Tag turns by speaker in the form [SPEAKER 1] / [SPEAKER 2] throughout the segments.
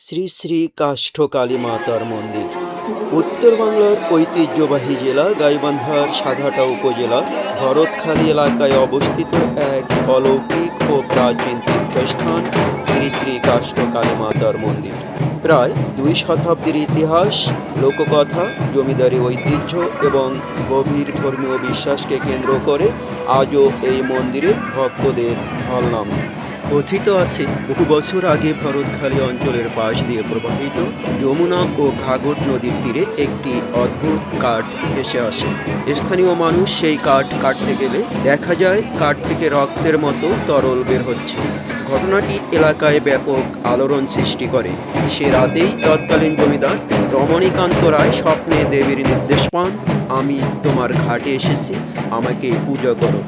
[SPEAKER 1] শ্রী শ্রী কাষ্ঠকালী মাতার মন্দির উত্তর বাংলার ঐতিহ্যবাহী জেলা গাইবান্ধার সাঘাটা উপজেলার ভরতখালী এলাকায় অবস্থিত এক অলৌকিক ও প্রাচীন তীর্থস্থান শ্রী শ্রী কাষ্ঠকালী মাতার মন্দির। প্রায় 2 শতাব্দীর ইতিহাস, লোককথা, জমিদারি ঐতিহ্য এবং গভীর ধর্মীয় বিশ্বাসকে কেন্দ্র করে আজও এই মন্দিরে ভক্তদের ঢল নামে। কথিত আছে বহু বছর আগে ভরতখালী অঞ্চলের পাশ দিয়ে প্রবাহিত যমুনা ও ঘাঘট নদীর তীরে একটি অদ্ভুত কাঠ ভেসে আসে। স্থানীয় মানুষ সেই কাঠ কাটতে গেলে দেখা যায় কাঠ থেকে রক্তের মতো তরল বের হচ্ছে। ঘটনাটি এলাকায় ব্যাপক আলোড়ন সৃষ্টি করে। সে রাতেই তৎকালীন জমিদার রমণীকান্ত রায় স্বপ্নে দেবীর নির্দেশ পান, আমি তোমার ঘাটে এসেছি, আমাকে পূজা করো।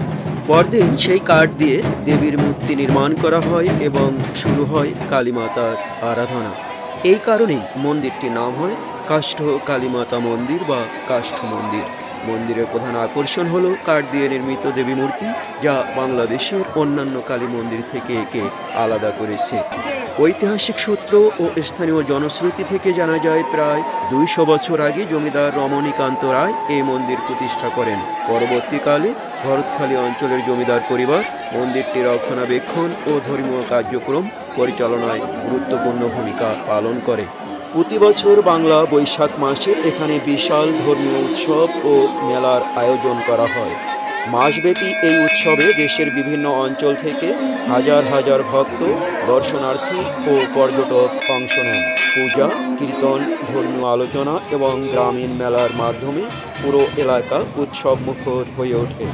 [SPEAKER 1] পরদিন সেই কাঠ দিয়ে দেবীর মূর্তি নির্মাণ করা হয় এবং শুরু হয় কালীমাতার আরাধনা। এই কারণেই মন্দিরটির নাম হয় কাষ্ঠ কালীমাতা মন্দির বা কাষ্ঠ মন্দির। মন্দিরের প্রধান আকর্ষণ হলো কাঠ দিয়ে নির্মিত দেবী মূর্তি, যা বাংলাদেশের অন্যান্য কালী মন্দির থেকে একে আলাদা করেছে। ঐতিহাসিক সূত্র ও স্থানীয় জনশ্রুতি থেকে জানা যায় প্রায় 200 বছর আগে জমিদার রমণীকান্ত রায় এই মন্দির প্রতিষ্ঠা করেন। পরবর্তীকালে ভরতখালী অঞ্চলের জমিদার পরিবার মন্দিরটি রক্ষণাবেক্ষণ ও ধর্মীয় কার্যক্রম পরিচালনায় গুরুত্বপূর্ণ ভূমিকা পালন করে। প্রতি বছর বাংলা বৈশাখ মাসে এখানে বিশাল ধর্মীয় উৎসব ও মেলার আয়োজন করা হয়। মাসব্যাপী এই উৎসবে দেশের বিভিন্ন অঞ্চল থেকে হাজার হাজার ভক্ত, দর্শনার্থী ও পর্যটক অংশ নেন। পূজা, কীর্তন, ধর্মীয় আলোচনা এবং গ্রামীণ মেলার মাধ্যমে পুরো এলাকা উৎসব মুখর হয়ে ওঠে।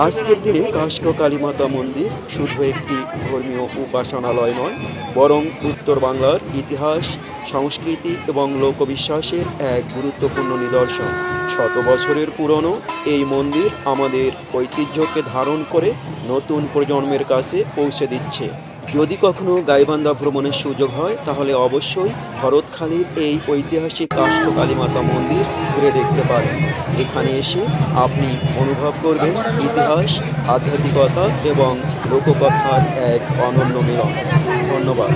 [SPEAKER 1] আজকের দিনে কাষ্ঠ কালীমাতা মন্দির শুধু একটি ধর্মীয় উপাসনালয় নয়, বরং উত্তর বাংলার ইতিহাস, সংস্কৃতি এবং লোকবিশ্বাসের এক গুরুত্বপূর্ণ নিদর্শন। শত বছরের পুরনো এই মন্দির আমাদের ঐতিহ্যকে ধারণ করে নতুন প্রজন্মের কাছে পৌঁছে দিচ্ছে। যদি কখনো গাইবান্ধা ভ্রমণের সুযোগ হয় তাহলে অবশ্যই ভরতখালীর এই ঐতিহাসিক কাষ্ঠ কালীমাতা মন্দির ঘুরে দেখতে পারেন। এখানে এসে আপনি অনুভব করবেন ইতিহাস, আধ্যাত্মিকতা এবং লোককথার এক অনন্য মিলন। ধন্যবাদ।